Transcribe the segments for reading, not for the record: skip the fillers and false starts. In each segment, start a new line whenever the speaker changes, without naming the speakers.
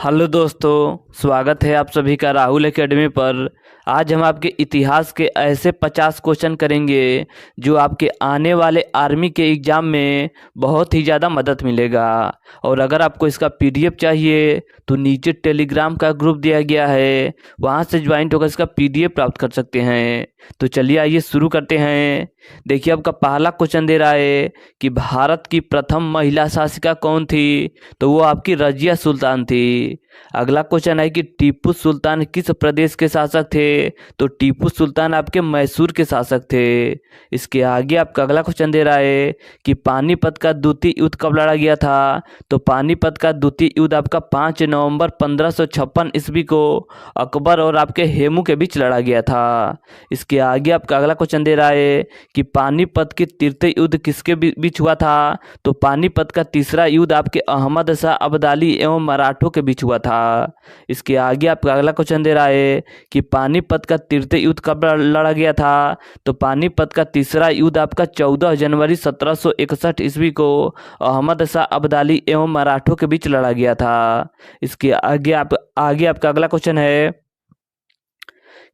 Hello दोस्तों, स्वागत है आप सभी का राहुल एकेडमी पर। आज हम आपके इतिहास के ऐसे 50 क्वेश्चन करेंगे जो आपके आने वाले आर्मी के एग्ज़ाम में बहुत ही ज़्यादा मदद मिलेगा। और अगर आपको इसका पीडीएफ चाहिए तो नीचे टेलीग्राम का ग्रुप दिया गया है, वहाँ से ज्वाइन होकर इसका पीडीएफ प्राप्त कर सकते हैं। तो चलिए आइए शुरू करते हैं। देखिए आपका पहला क्वेश्चन दे रहा है कि भारत की प्रथम महिला शासिका कौन थी, तो वो आपकी रजिया सुल्तान थी। अगला क्वेश्चन है कि टीपू सुल्तान किस प्रदेश के शासक थे, तो टीपू सुल्तान आपके मैसूर के शासक थे। इसके आगे आपका अगला क्वेश्चन दे रहा है कि पानीपत का द्वितीय युद्ध कब लड़ा गया था, तो पानीपत का द्वितीय युद्ध आपका 5 नवंबर 1556 ईस्वी को अकबर और आपके हेमू के बीच लड़ा गया था। इसके आगे आपका अगला क्वेश्चन दे रहा है कि पानीपत की तृतीय युद्ध किसके बीच हुआ था, तो पानीपत का तीसरा युद्ध आपके अहमद शाह अब्दाली एवं मराठों के बीच हुआ था। इसके आगे आपका अगला क्वेश्चन दे रहा है कि पानीपत का तृतीय युद्ध कब लड़ा गया था, तो पानीपत का तीसरा युद्ध आपका 14 जनवरी 1761 ईस्वी को अहमद शाह अब्दाली एवं मराठों के बीच लड़ा गया था। इसके आगे आपका अगला क्वेश्चन है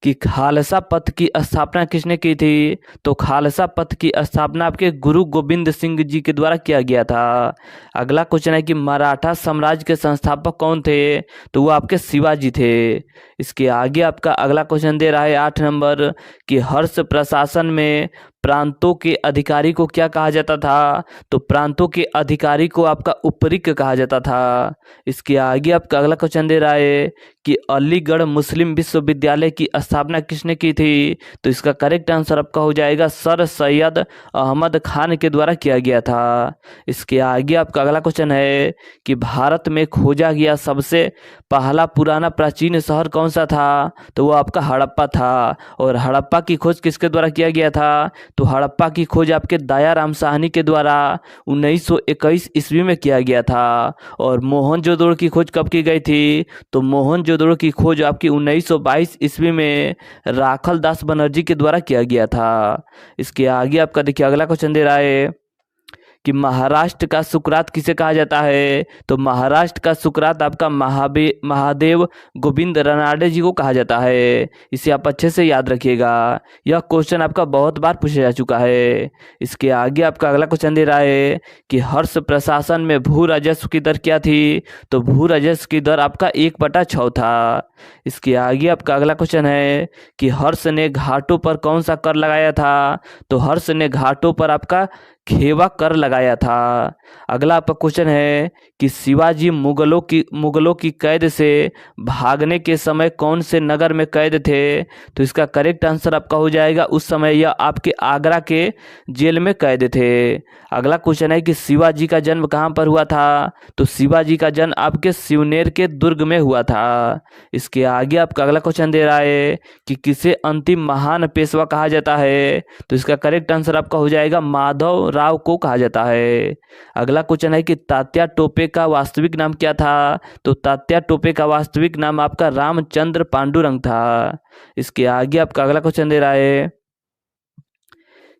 कि खालसा पंथ की स्थापना किसने की थी, तो खालसा पंथ की स्थापना आपके गुरु गोविंद सिंह जी के द्वारा किया गया था। अगला क्वेश्चन है कि मराठा साम्राज्य के संस्थापक कौन थे, तो वो आपके शिवाजी थे। इसके आगे आपका अगला क्वेश्चन दे रहा है 8 नंबर कि हर्ष प्रशासन में प्रांतों के अधिकारी को क्या कहा जाता था, तो प्रांतों के अधिकारी को आपका उपरिक कहा जाता था। इसके आगे आपका अगला क्वेश्चन दे रहा है कि अलीगढ़ मुस्लिम विश्वविद्यालय की स्थापना किसने की थी, तो इसका करेक्ट आंसर आपका हो जाएगा सर सैयद अहमद खान के द्वारा किया गया था। इसके आगे आपका अगला क्वेश्चन है कि भारत में खोजा गया सबसे पहला पुराना प्राचीन शहर कौन सा था, तो वो आपका हड़प्पा था। और हड़प्पा की खोज किसके द्वारा किया गया था, तो हड़प्पा की खोज आपके दयाराम साहनी के द्वारा 1921 ईस्वी में किया गया था। और मोहनजोदड़ो की खोज कब की गई थी, तो मोहनजोदड़ो की खोज आपकी 1922 ईस्वी में राखल दास बनर्जी के द्वारा किया गया था। इसके आगे आपका देखिए अगला क्वेश्चन दे रहा है कि महाराष्ट्र का सुकरात किसे कहा जाता है, तो महाराष्ट्र का सुकरात आपका महादेव गोविंद रानडे जी को कहा जाता है। इसे आप अच्छे से याद रखिएगा, यह क्वेश्चन आपका बहुत बार पूछा जा चुका है। इसके आगे आपका अगला क्वेश्चन दे रहा है कि हर्ष प्रशासन में भू राजस्व की दर क्या थी, तो भू राजस्व की दर आपका 1/6 था। इसके आगे आपका अगला क्वेश्चन है कि हर्ष ने घाटों पर कौन सा कर लगाया था, तो हर्ष ने घाटों पर आपका खेवा कर लगाया था। अगला आपका क्वेश्चन है कि शिवाजी मुगलों की कैद से भागने के समय कौन से नगर में कैद थे, तो इसका करेक्ट आंसर आपका हो जाएगा उस समय यह आपके आगरा के जेल में कैद थे। अगला क्वेश्चन है कि शिवाजी का जन्म कहाँ पर हुआ था, तो शिवाजी का जन्म आपके सिवनेर के दुर्ग में हुआ था। इसके आगे आपका अगला क्वेश्चन दे रहा है कि किसे अंतिम महान पेशवा कहा जाता है, तो इसका करेक्ट आंसर आपका हो जाएगा माधव राव को कहा जाता है। अगला क्वेश्चन है कि तात्या टोपे का वास्तविक नाम क्या था, तो तात्या टोपे का वास्तविक नाम आपका रामचंद्र पांडुरंग था। इसके आगे आपका अगला क्वेश्चन दे रहा है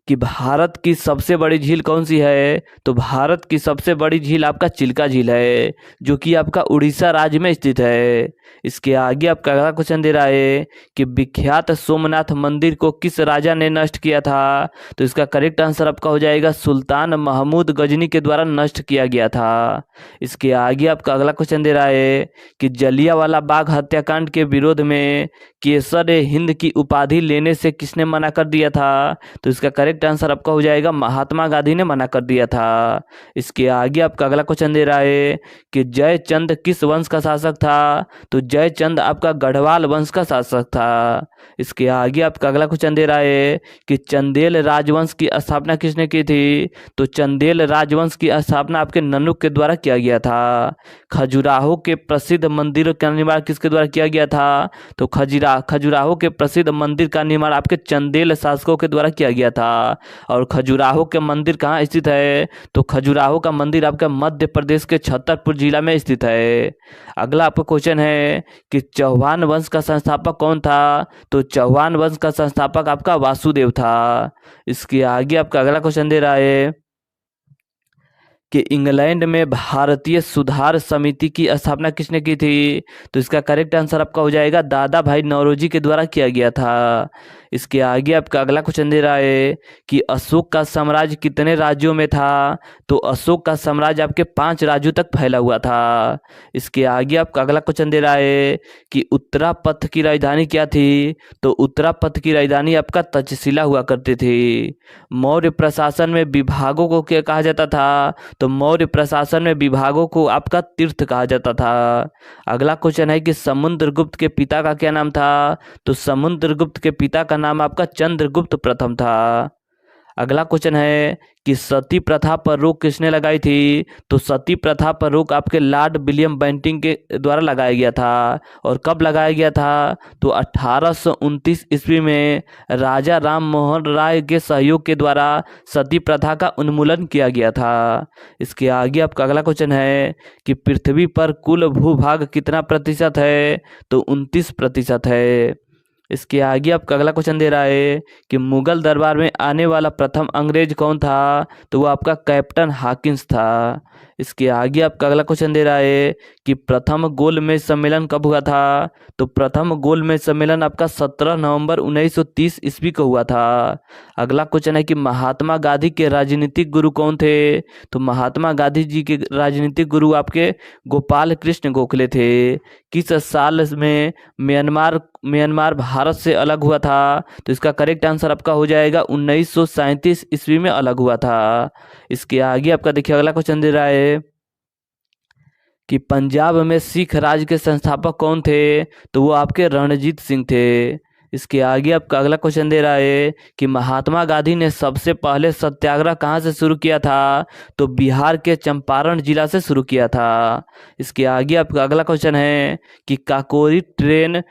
कि भारत की सबसे बड़ी झील कौन सी है, तो भारत की सबसे बड़ी झील आपका चिल्का झील है, जो कि आपका उड़ीसा राज्य में स्थित है। इसके आगे आपका अगला क्वेश्चन दे रहा है कि विख्यात सोमनाथ मंदिर को किस राजा ने नष्ट किया था, तो इसका करेक्ट आंसर आपका हो जाएगा सुल्तान महमूद गजनी के द्वारा नष्ट किया गया था। इसके आगे आपका अगला क्वेश्चन दे रहा है कि जलियांवाला बाग हत्याकांड के विरोध में केसर हिंद की उपाधि लेने से किसने मना कर दिया था, तो इसका करेक्ट आंसर आपका हो जाएगा महात्मा गांधी ने मना कर दिया था। इसके आगे आपका अगला क्वेश्चन दे रहा है कि जयचंद किस वंश का शासक था, तो जयचंद आपका गढ़वाल वंश का शासक था। इसके आगे आपका अगला क्वेश्चन दे रहा है कि चंदेल राजवंश की स्थापना किसने की थी, तो चंदेल राजवंश की स्थापना आपके ननुक के द्वारा किया गया था। खजुराहो के प्रसिद्ध मंदिर का निर्माण किसके द्वारा किया गया था, तो खजुराहो के प्रसिद्ध मंदिर का निर्माण आपके चंदेल शासकों के द्वारा किया गया था। और खजुराहो के मंदिर कहाँ स्थित है, तो खजुराहो का मंदिर आपका मध्य प्रदेश के छतरपुर जिला में स्थित है। अगला आपका क्वेश्चन है कि चौहान वंश का संस्थापक कौन था, तो चौहान वंश का संस्थापक आपका वासुदेव था। इसके आगे आपका अगला क्वेश्चन दे रहा है कि इंग्लैंड में भारतीय सुधार समिति की स्थापना किसने की थी? तो इसका करेक्ट आंसर आपका हो जाएगा दादा भाई नौरोजी के द्वारा किया गया था। इसके आगे आपका अगला क्वेश्चन दे रहा है कि अशोक का साम्राज्य कितने राज्यों में था? तो अशोक का साम्राज्य आपके 5 राज्यों तक फैला हुआ था। इसके आगे आपका अगला क्वेश्चन दे रहा है कि उत्तरापथ की राजधानी क्या थी? तो उत्तरापथ की राजधानी आपका तक्षशिला हुआ करती थी। मौर्य प्रशासन में विभागों को क्या कहा जाता था? तो मौर्य प्रशासन में विभागों को आपका तीर्थ कहा जाता था। अगला क्वेश्चन है कि समुद्रगुप्त के पिता का क्या नाम था? तो समुद्रगुप्त के पिता का नाम आपका चंद्रगुप्त प्रथम था। अगला क्वेश्चन है कि सती प्रथा पर रोक किसने लगाई थी? तो सती प्रथा पर रोक आपके लॉर्ड विलियम बेंटिंक के द्वारा लगाया गया था। और कब लगाया गया था? तो 1829 ईस्वी में राजा राम मोहन राय के सहयोग के द्वारा सती प्रथा का उन्मूलन किया गया था। इसके आगे आपका अगला क्वेश्चन है कि पृथ्वी पर कुल भूभाग कितना प्रतिशत है? तो 29% है। इसके आगे आपका अगला क्वेश्चन दे रहा है कि मुगल दरबार में आने वाला प्रथम अंग्रेज कौन था? तो वो आपका कैप्टन हॉकिंस था। इसके आगे आपका अगला क्वेश्चन दे रहा है कि प्रथम गोलमेज सम्मेलन कब हुआ था? तो प्रथम गोलमेज सम्मेलन आपका 17 नवंबर 1930 ईस्वी को हुआ था। अगला क्वेश्चन है कि महात्मा गांधी के राजनीतिक गुरु कौन थे? तो महात्मा गांधी जी के राजनीतिक गुरु आपके गोपाल कृष्ण गोखले थे। किस साल में म्यांमार भारत से अलग हुआ था? तो इसका करेक्ट आंसर आपका हो जाएगा 1937 ईस्वी में अलग हुआ था। इसके आगे आपका देखिए अगला क्वेश्चन दे रहा है कि पंजाब में सिख राज के संस्थापक कौन थे? तो वो आपके रणजीत सिंह थे। इसके आगे आपका अगला क्वेश्चन दे रहा है कि महात्मा गांधी ने सबसे पहले सत्याग्रह कहाँ से शुरू किया था? तो बिहार के चंपारण जिला से शुरू किया था। इसके आगे आपका अगला क्वेश्चन है कि काकोरी ट्रेन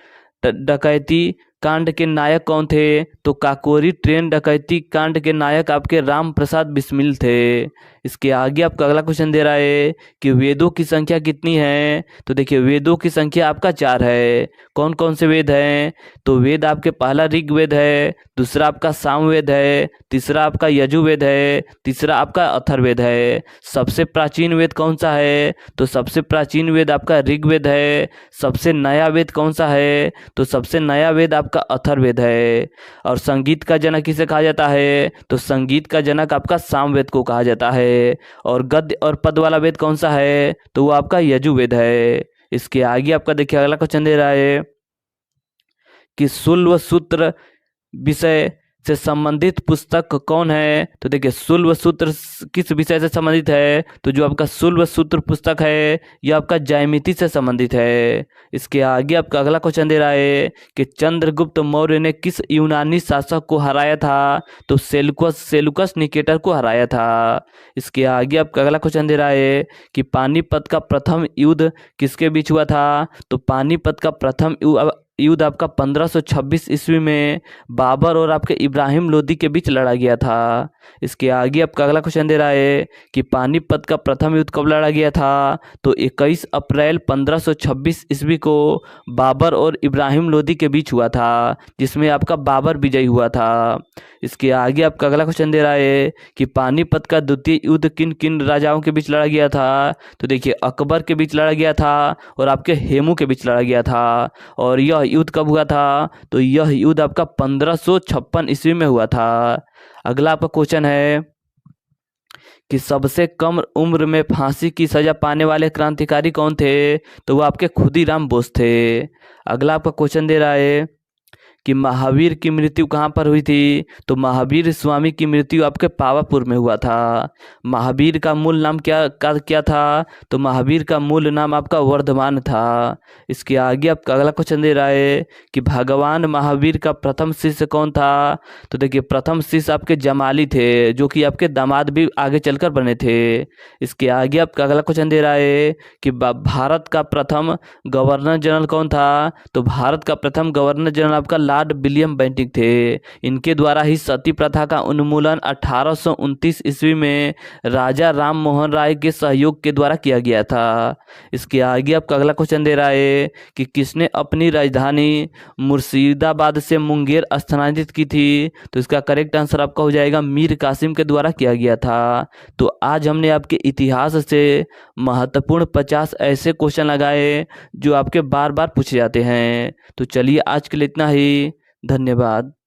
डकैती कांड के नायक कौन थे? तो काकोरी ट्रेन डकैती कांड के नायक आपके राम प्रसाद बिस्मिल थे। इसके आगे आपका अगला क्वेश्चन दे रहा है कि वेदों की संख्या कितनी है? तो देखिए वेदों की संख्या आपका 4 है। कौन कौन से वेद हैं? तो वेद आपके पहला ऋग्वेद है, दूसरा आपका सामवेद है, तीसरा आपका यजुर्वेद है, तीसरा आपका अथर्ववेद है। सबसे प्राचीन वेद कौन सा है? तो सबसे प्राचीन वेद आपका ऋग्वेद है। सबसे नया वेद कौन सा है? तो सबसे नया वेद आपका अथर्ववेद है। और संगीत का जनक किसे कहा जाता है? तो संगीत का जनक आपका सामवेद को कहा जाता है। और गद्य और पद वाला वेद कौन सा है? तो वो आपका यजुर्वेद है। इसके आगे आपका देखिए अगला क्वेश्चन दे रहा है कि शुल्ब सूत्र विषय से संबंधित पुस्तक कौन है? तो देखिए शुल्ब सूत्र किस विषय से संबंधित है? तो जो आपका शुल्ब सूत्र पुस्तक है यह आपका ज्यामिति से संबंधित है। इसके आगे आपका अगला क्वेश्चन दे रहा है कि चंद्रगुप्त मौर्य ने किस यूनानी शासक को हराया था? तो सेलुकस निकेटर को हराया था। इसके आगे आपका अगला क्वेश्चन दे रहा है कि पानीपत का प्रथम युद्ध किसके बीच हुआ था? तो पानीपत का प्रथम युद्ध आपका 1526 ईस्वी में बाबर और आपके इब्राहिम लोदी के बीच लड़ा गया था। इसके आगे आपका अगला क्वेश्चन दे रहा है कि पानीपत का प्रथम युद्ध कब लड़ा गया था? तो 21 अप्रैल 1526 ईस्वी को बाबर और इब्राहिम लोदी के बीच हुआ था, जिसमें आपका बाबर विजयी हुआ था। इसके आगे आपका अगला क्वेश्चन दे रहा है कि पानीपत का द्वितीय युद्ध किन किन राजाओं के बीच लड़ा गया था? तो देखिए अकबर के बीच लड़ा गया था और आपके हेमू के बीच लड़ा गया था। और यह युद्ध कब हुआ था? तो यह युद्ध आपका 1556 ईस्वी में हुआ था। अगला आपका क्वेश्चन है कि सबसे कम उम्र में फांसी की सजा पाने वाले क्रांतिकारी कौन थे? तो वो आपके खुदीराम बोस थे। अगला आपका क्वेश्चन दे रहा है कि महावीर की मृत्यु कहाँ पर हुई थी? तो महावीर स्वामी की मृत्यु आपके पावापुर में हुआ था। महावीर का मूल नाम क्या था? तो महावीर का मूल नाम आपका वर्धमान था। इसके आगे आपका अगला क्वेश्चन दे रहा है कि भगवान महावीर का प्रथम शिष्य कौन था? तो देखिए प्रथम शिष्य आपके जमाली थे, जो कि आपके दामाद भी आगे चलकर बने थे। इसके आगे आपका अगला क्वेश्चन दे रहा है कि भारत का प्रथम गवर्नर जनरल कौन था? तो भारत का प्रथम गवर्नर जनरल आपका लॉर्ड विलियम बेंटिक थे। इनके द्वारा ही सती प्रथा का उन्मूलन 1829 ईस्वी में राजा राम मोहन राय के सहयोग के द्वारा किया गया था। इसके आगे आपका अगला क्वेश्चन दे रहा है कि किसने अपनी राजधानी मुर्शिदाबाद से मुंगेर स्थानांतरित की थी। तो इसका करेक्ट आंसर आपका हो जाएगा मीर कासिम के द्वारा किया गया था। तो आज हमने आपके इतिहास से महत्वपूर्ण 50 ऐसे क्वेश्चन लगाए जो आपके बार बार पूछे जाते हैं। तो चलिए आज के लिए इतना ही। धन्यवाद।